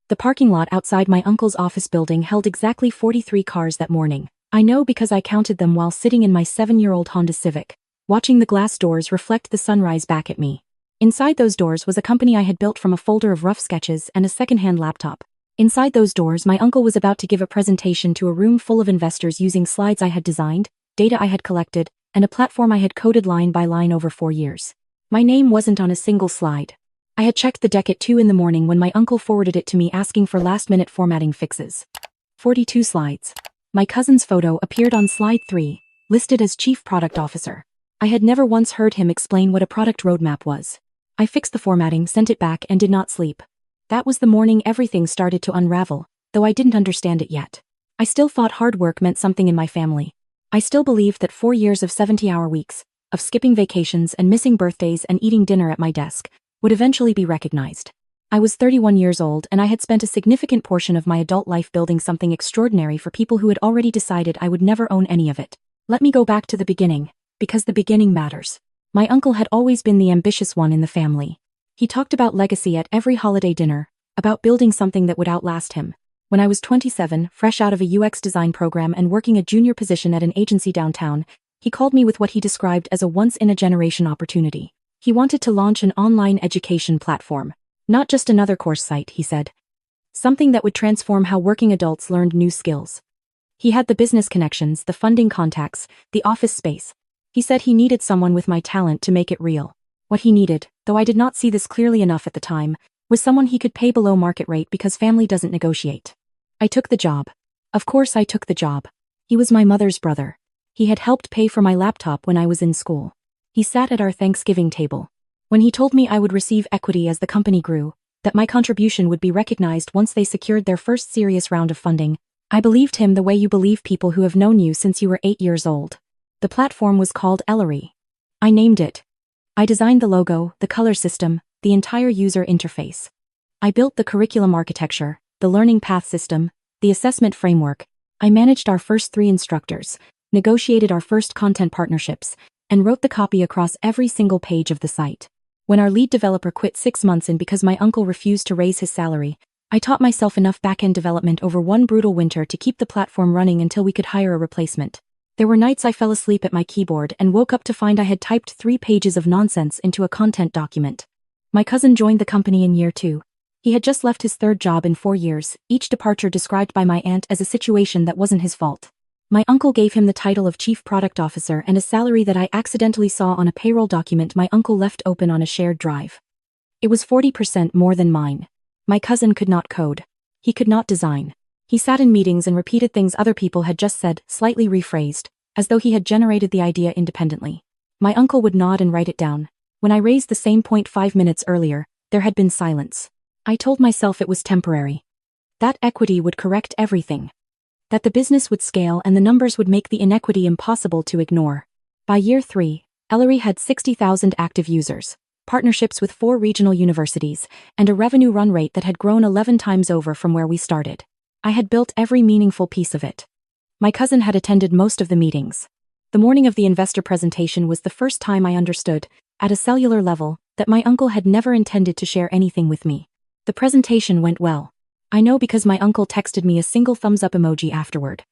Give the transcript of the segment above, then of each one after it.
The parking lot outside my uncle's office building held exactly 43 cars that morning. I know because I counted them while sitting in my 7-year-old Honda Civic, watching the glass doors reflect the sunrise back at me. Inside those doors was a company I had built from a folder of rough sketches and a second-hand laptop. Inside those doors, my uncle was about to give a presentation to a room full of investors using slides I had designed, data I had collected, and a platform I had coded line by line over 4 years. My name wasn't on a single slide. I had checked the deck at 2 in the morning when my uncle forwarded it to me asking for last-minute formatting fixes. 42 slides. My cousin's photo appeared on slide 3, listed as Chief Product Officer. I had never once heard him explain what a product roadmap was. I fixed the formatting, sent it back, and did not sleep. That was the morning everything started to unravel, though I didn't understand it yet. I still thought hard work meant something in my family. I still believed that 4 years of 70-hour weeks, of skipping vacations and missing birthdays and eating dinner at my desk, would eventually be recognized. I was 31 years old and I had spent a significant portion of my adult life building something extraordinary for people who had already decided I would never own any of it. Let me go back to the beginning, because the beginning matters. My uncle had always been the ambitious one in the family. He talked about legacy at every holiday dinner, about building something that would outlast him. When I was 27, fresh out of a UX design program and working a junior position at an agency downtown, he called me with what he described as a once-in-a-generation opportunity. He wanted to launch an online education platform. Not just another course site, he said. Something that would transform how working adults learned new skills. He had the business connections, the funding contacts, the office space. He said he needed someone with my talent to make it real. What he needed, though I did not see this clearly enough at the time, was someone he could pay below market rate because family doesn't negotiate. I took the job. Of course I took the job. He was my mother's brother. He had helped pay for my laptop when I was in school. He sat at our Thanksgiving table. When he told me I would receive equity as the company grew, that my contribution would be recognized once they secured their first serious round of funding, I believed him the way you believe people who have known you since you were 8 years old. The platform was called Ellery. I named it. I designed the logo, the color system, the entire user interface. I built the curriculum architecture, the learning path system, the assessment framework. I managed our first 3 instructors, negotiated our first content partnerships, and wrote the copy across every single page of the site. When our lead developer quit 6 months in because my uncle refused to raise his salary, I taught myself enough back-end development over one brutal winter to keep the platform running until we could hire a replacement. There were nights I fell asleep at my keyboard and woke up to find I had typed 3 pages of nonsense into a content document. My cousin joined the company in year 2. He had just left his 3rd job in 4 years, each departure described by my aunt as a situation that wasn't his fault. My uncle gave him the title of Chief Product Officer and a salary that I accidentally saw on a payroll document my uncle left open on a shared drive. It was 40% more than mine. My cousin could not code. He could not design. He sat in meetings and repeated things other people had just said, slightly rephrased, as though he had generated the idea independently. My uncle would nod and write it down. When I raised the same point 5 minutes earlier, there had been silence. I told myself it was temporary. That equity would correct everything. That the business would scale and the numbers would make the inequity impossible to ignore. By year 3, Ellery had 60,000 active users, partnerships with 4 regional universities, and a revenue run rate that had grown 11 times over from where we started. I had built every meaningful piece of it. My cousin had attended most of the meetings. The morning of the investor presentation was the first time I understood, at a cellular level, that my uncle had never intended to share anything with me. The presentation went well. I know because my uncle texted me a single thumbs-up emoji afterward.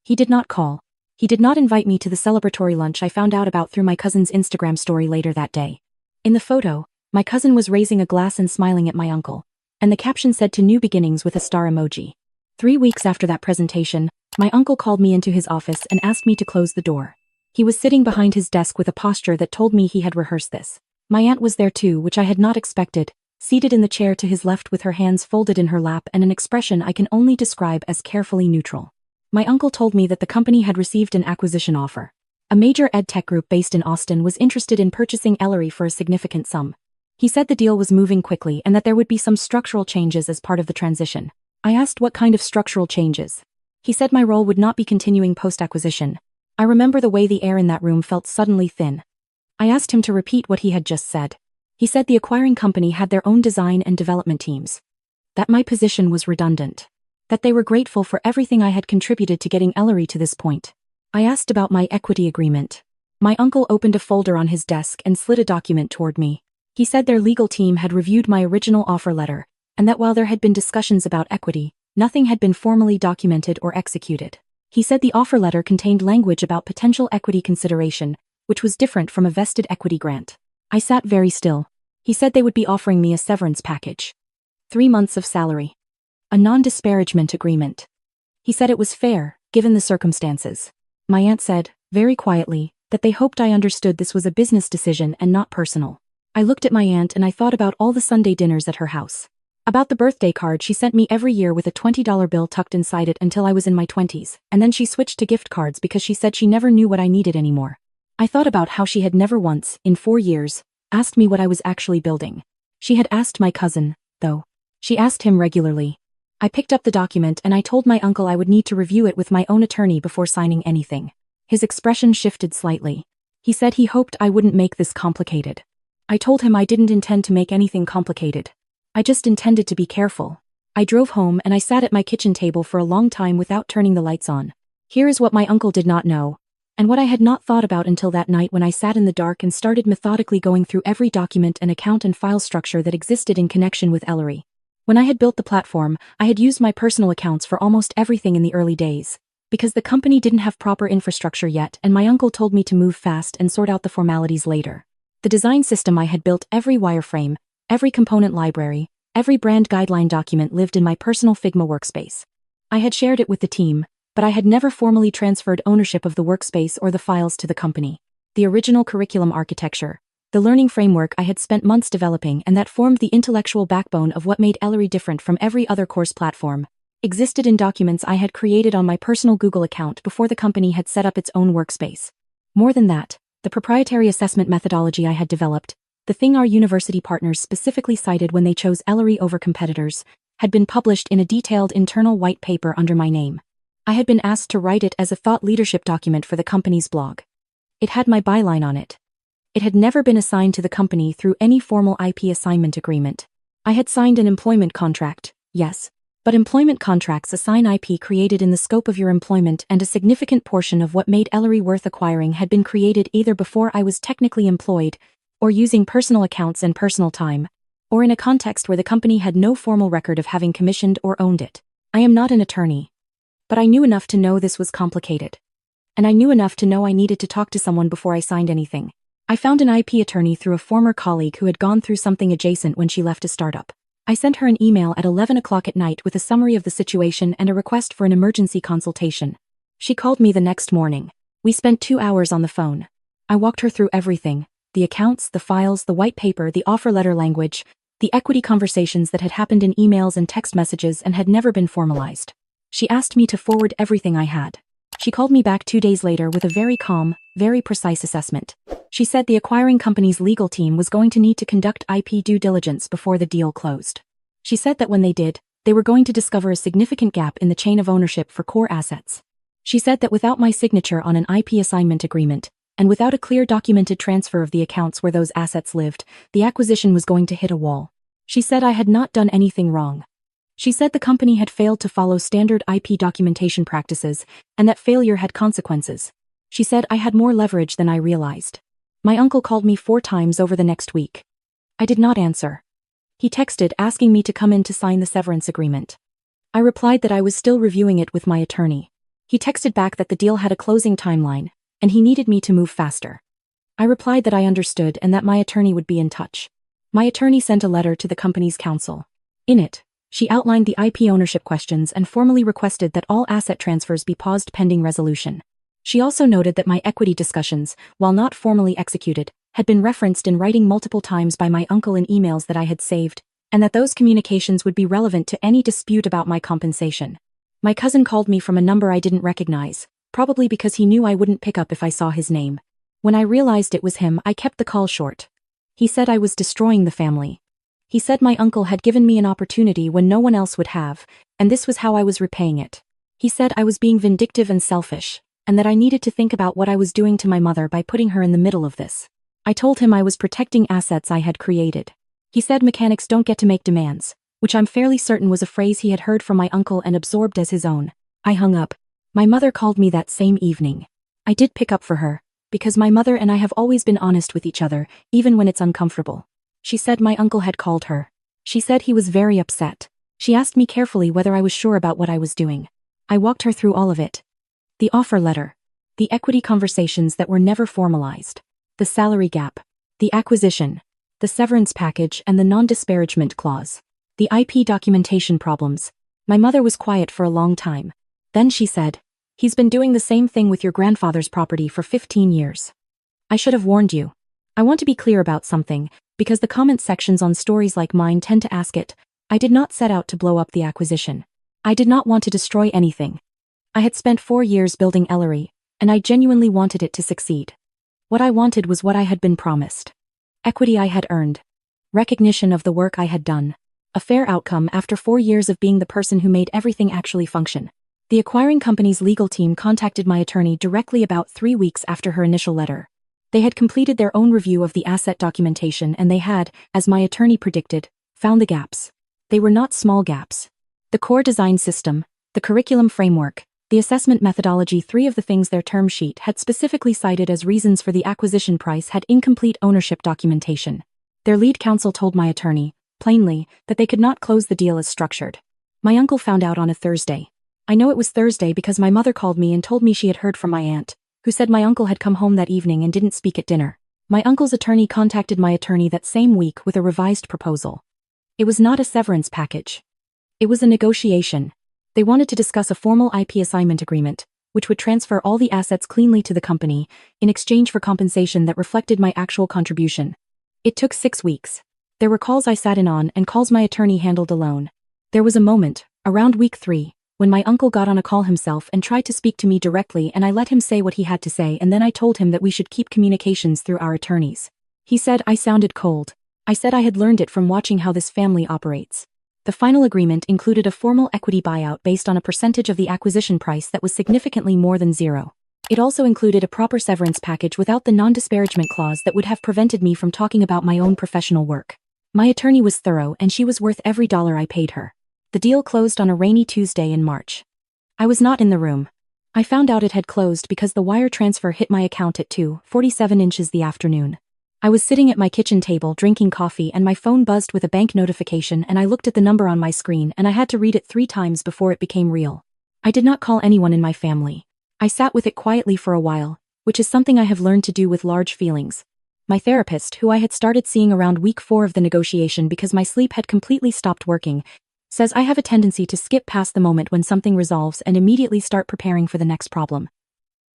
He did not call. He did not invite me to the celebratory lunch I found out about through my cousin's Instagram story later that day. In the photo, my cousin was raising a glass and smiling at my uncle, and the caption said "To New Beginnings" with a star emoji. 3 weeks after that presentation, my uncle called me into his office and asked me to close the door. He was sitting behind his desk with a posture that told me he had rehearsed this. My aunt was there too, which I had not expected, seated in the chair to his left with her hands folded in her lap and an expression I can only describe as carefully neutral. My uncle told me that the company had received an acquisition offer. A major edtech group based in Austin was interested in purchasing Ellery for a significant sum. He said the deal was moving quickly and that there would be some structural changes as part of the transition. I asked what kind of structural changes. He said my role would not be continuing post-acquisition. I remember the way the air in that room felt suddenly thin. I asked him to repeat what he had just said. He said the acquiring company had their own design and development teams. That my position was redundant. That they were grateful for everything I had contributed to getting Ellery to this point. I asked about my equity agreement. My uncle opened a folder on his desk and slid a document toward me. He said their legal team had reviewed my original offer letter, and that while there had been discussions about equity, nothing had been formally documented or executed. He said the offer letter contained language about potential equity consideration, which was different from a vested equity grant. I sat very still. He said they would be offering me a severance package. 3 months of salary. A non-disparagement agreement. He said it was fair, given the circumstances. My aunt said, very quietly, that they hoped I understood this was a business decision and not personal. I looked at my aunt and I thought about all the Sunday dinners at her house. About the birthday card she sent me every year with a $20 bill tucked inside it until I was in my 20s, and then she switched to gift cards because she said she never knew what I needed anymore. I thought about how she had never once, in 4 years, asked me what I was actually building. She had asked my cousin, though. She asked him regularly. I picked up the document and I told my uncle I would need to review it with my own attorney before signing anything. His expression shifted slightly. He said he hoped I wouldn't make this complicated. I told him I didn't intend to make anything complicated. I just intended to be careful. I drove home and I sat at my kitchen table for a long time without turning the lights on. Here is what my uncle did not know, and what I had not thought about until that night when I sat in the dark and started methodically going through every document and account and file structure that existed in connection with Ellery. When I had built the platform, I had used my personal accounts for almost everything in the early days, because the company didn't have proper infrastructure yet and my uncle told me to move fast and sort out the formalities later. The design system I had built, every wireframe, every component library, every brand guideline document lived in my personal Figma workspace. I had shared it with the team, but I had never formally transferred ownership of the workspace or the files to the company. The original curriculum architecture, the learning framework I had spent months developing and that formed the intellectual backbone of what made Ellery different from every other course platform, existed in documents I had created on my personal Google account before the company had set up its own workspace. More than that, the proprietary assessment methodology I had developed, the thing our university partners specifically cited when they chose Ellery over competitors, had been published in a detailed internal white paper under my name. I had been asked to write it as a thought leadership document for the company's blog. It had my byline on it. It had never been assigned to the company through any formal IP assignment agreement. I had signed an employment contract, yes, but employment contracts assign IP created in the scope of your employment, and a significant portion of what made Ellery worth acquiring had been created either before I was technically employed, or using personal accounts and personal time, or in a context where the company had no formal record of having commissioned or owned it. I am not an attorney, but I knew enough to know this was complicated. And I knew enough to know I needed to talk to someone before I signed anything. I found an IP attorney through a former colleague who had gone through something adjacent when she left a startup. I sent her an email at 11 o'clock at night with a summary of the situation and a request for an emergency consultation. She called me the next morning. We spent 2 hours on the phone. I walked her through everything: the accounts, the files, the white paper, the offer letter language, the equity conversations that had happened in emails and text messages and had never been formalized. She asked me to forward everything I had. She called me back 2 days later with a very calm, very precise assessment. She said the acquiring company's legal team was going to need to conduct IP due diligence before the deal closed. She said that when they did, they were going to discover a significant gap in the chain of ownership for core assets. She said that without my signature on an IP assignment agreement, and without a clear documented transfer of the accounts where those assets lived, the acquisition was going to hit a wall. She said I had not done anything wrong. She said the company had failed to follow standard IP documentation practices, and that failure had consequences. She said I had more leverage than I realized. My uncle called me 4 times over the next week. I did not answer. He texted asking me to come in to sign the severance agreement. I replied that I was still reviewing it with my attorney. He texted back that the deal had a closing timeline, and he needed me to move faster. I replied that I understood and that my attorney would be in touch. My attorney sent a letter to the company's counsel. In it, she outlined the IP ownership questions and formally requested that all asset transfers be paused pending resolution. She also noted that my equity discussions, while not formally executed, had been referenced in writing multiple times by my uncle in emails that I had saved, and that those communications would be relevant to any dispute about my compensation. My cousin called me from a number I didn't recognize, probably because he knew I wouldn't pick up if I saw his name. When I realized it was him, I kept the call short. He said I was destroying the family. He said my uncle had given me an opportunity when no one else would have, and this was how I was repaying it. He said I was being vindictive and selfish, and that I needed to think about what I was doing to my mother by putting her in the middle of this. I told him I was protecting assets I had created. He said mechanics don't get to make demands, which I'm fairly certain was a phrase he had heard from my uncle and absorbed as his own. I hung up. My mother called me that same evening. I did pick up for her, because my mother and I have always been honest with each other, even when it's uncomfortable. She said my uncle had called her. She said he was very upset. She asked me carefully whether I was sure about what I was doing. I walked her through all of it. The offer letter. The equity conversations that were never formalized. The salary gap. The acquisition. The severance package and the non-disparagement clause. The IP documentation problems. My mother was quiet for a long time. Then she said, "He's been doing the same thing with your grandfather's property for 15 years. I should have warned you. I want to be clear about something, because the comment sections on stories like mine tend to ask it. I did not set out to blow up the acquisition. I did not want to destroy anything. I had spent 4 years building Ellery, and I genuinely wanted it to succeed. What I wanted was what I had been promised. Equity I had earned. Recognition of the work I had done. A fair outcome after 4 years of being the person who made everything actually function. The acquiring company's legal team contacted my attorney directly about 3 weeks after her initial letter. They had completed their own review of the asset documentation and they had, as my attorney predicted, found the gaps. They were not small gaps. The core design system, the curriculum framework, the assessment methodology, 3 of the things their term sheet had specifically cited as reasons for the acquisition price had incomplete ownership documentation. Their lead counsel told my attorney, plainly, that they could not close the deal as structured. My uncle found out on a Thursday. I know it was Thursday because my mother called me and told me she had heard from my aunt, who said my uncle had come home that evening and didn't speak at dinner. My uncle's attorney contacted my attorney that same week with a revised proposal. It was not a severance package. It was a negotiation. They wanted to discuss a formal IP assignment agreement, which would transfer all the assets cleanly to the company, in exchange for compensation that reflected my actual contribution. It took 6 weeks. There were calls I sat in on and calls my attorney handled alone. There was a moment, around week 3, when my uncle got on a call himself and tried to speak to me directly and I let him say what he had to say and then I told him that we should keep communications through our attorneys. He said I sounded cold. I said I had learned it from watching how this family operates. The final agreement included a formal equity buyout based on a percentage of the acquisition price that was significantly more than 0. It also included a proper severance package without the non-disparagement clause that would have prevented me from talking about my own professional work. My attorney was thorough and she was worth every dollar I paid her. The deal closed on a rainy Tuesday in March. I was not in the room. I found out it had closed because the wire transfer hit my account at 2:47 the afternoon. I was sitting at my kitchen table drinking coffee and my phone buzzed with a bank notification and I looked at the number on my screen and I had to read it 3 times before it became real. I did not call anyone in my family. I sat with it quietly for a while, which is something I have learned to do with large feelings. My therapist, who I had started seeing around week 4 of the negotiation because my sleep had completely stopped working, says I have a tendency to skip past the moment when something resolves and immediately start preparing for the next problem.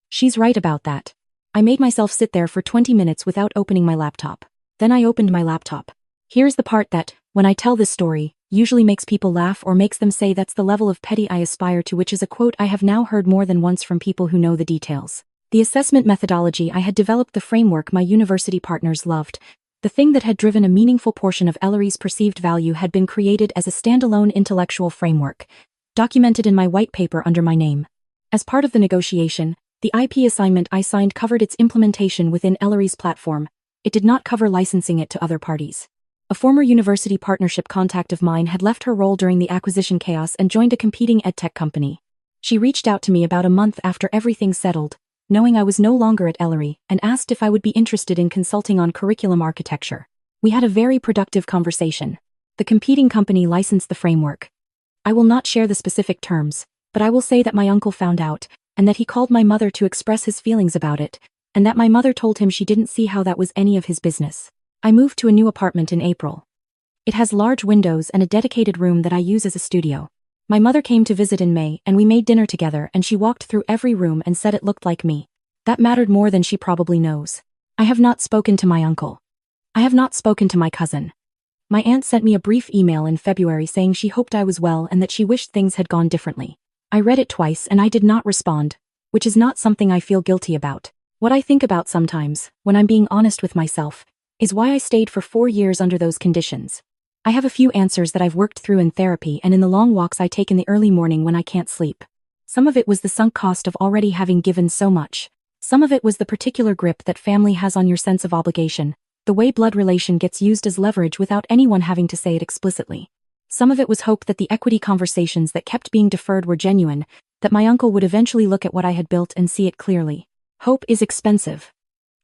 She's right about that. I made myself sit there for 20 minutes without opening my laptop. Then I opened my laptop. Here's the part that, when I tell this story, usually makes people laugh or makes them say that's the level of petty I aspire to, which is a quote I have now heard more than once from people who know the details. The assessment methodology I had developed, the framework my university partners loved, the thing that had driven a meaningful portion of Ellery's perceived value had been created as a standalone intellectual framework, documented in my white paper under my name. As part of the negotiation, the IP assignment I signed covered its implementation within Ellery's platform. It did not cover licensing it to other parties. A former university partnership contact of mine had left her role during the acquisition chaos and joined a competing edtech company. She reached out to me about a month after everything settled, knowing I was no longer at Ellery, and asked if I would be interested in consulting on curriculum architecture. We had a very productive conversation. The competing company licensed the framework. I will not share the specific terms, but I will say that my uncle found out, and that he called my mother to express his feelings about it, and that my mother told him she didn't see how that was any of his business. I moved to a new apartment in April. It has large windows and a dedicated room that I use as a studio. My mother came to visit in May and we made dinner together and she walked through every room and said it looked like me. That mattered more than she probably knows. I have not spoken to my uncle. I have not spoken to my cousin. My aunt sent me a brief email in February saying she hoped I was well and that she wished things had gone differently. I read it twice and I did not respond, which is not something I feel guilty about. What I think about sometimes, when I'm being honest with myself, is why I stayed for 4 years under those conditions. I have a few answers that I've worked through in therapy and in the long walks I take in the early morning when I can't sleep. Some of it was the sunk cost of already having given so much. Some of it was the particular grip that family has on your sense of obligation, the way blood relation gets used as leverage without anyone having to say it explicitly. Some of it was hope that the equity conversations that kept being deferred were genuine, that my uncle would eventually look at what I had built and see it clearly. Hope is expensive.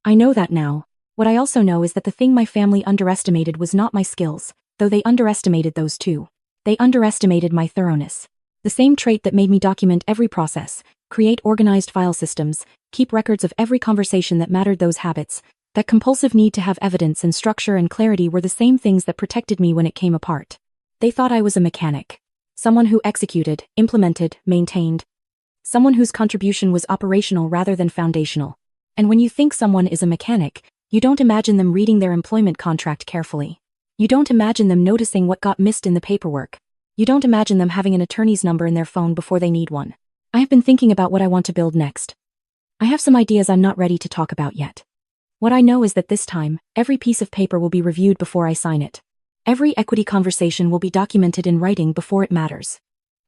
I know that now. What I also know is that the thing my family underestimated was not my skills, though they underestimated those too. They underestimated my thoroughness. The same trait that made me document every process, create organized file systems, keep records of every conversation that mattered. Those habits, that compulsive need to have evidence and structure and clarity, were the same things that protected me when it came apart. They thought I was a mechanic. Someone who executed, implemented, maintained. Someone whose contribution was operational rather than foundational. And when you think someone is a mechanic, you don't imagine them reading their employment contract carefully. You don't imagine them noticing what got missed in the paperwork. You don't imagine them having an attorney's number in their phone before they need one. I have been thinking about what I want to build next. I have some ideas I'm not ready to talk about yet. What I know is that this time, every piece of paper will be reviewed before I sign it. Every equity conversation will be documented in writing before it matters.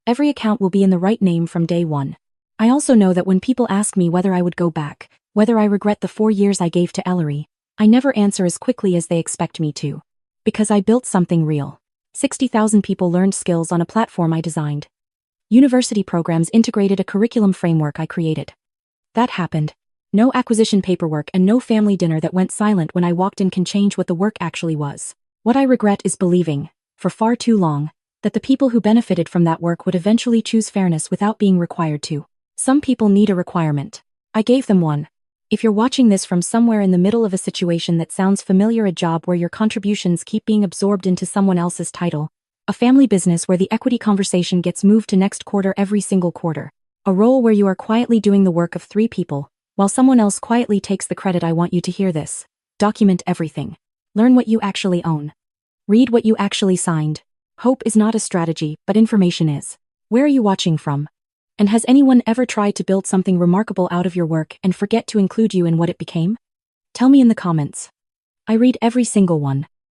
Every account will be in the right name from day one. I also know that when people ask me whether I would go back, whether I regret the 4 years I gave to Ellery, I never answer as quickly as they expect me to. Because I built something real. 60,000 people learned skills on a platform I designed. University programs integrated a curriculum framework I created. That happened. No acquisition paperwork and no family dinner that went silent when I walked in can change what the work actually was. What I regret is believing, for far too long, that the people who benefited from that work would eventually choose fairness without being required to. Some people need a requirement. I gave them one. If you're watching this from somewhere in the middle of a situation that sounds familiar, a job where your contributions keep being absorbed into someone else's title, a family business where the equity conversation gets moved to next quarter every single quarter, a role where you are quietly doing the work of 3 people, while someone else quietly takes the credit, I want you to hear this. Document everything. Learn what you actually own. Read what you actually signed. Hope is not a strategy, but information is. Where are you watching from? And has anyone ever tried to build something remarkable out of your work and forget to include you in what it became? Tell me in the comments. I read every single one.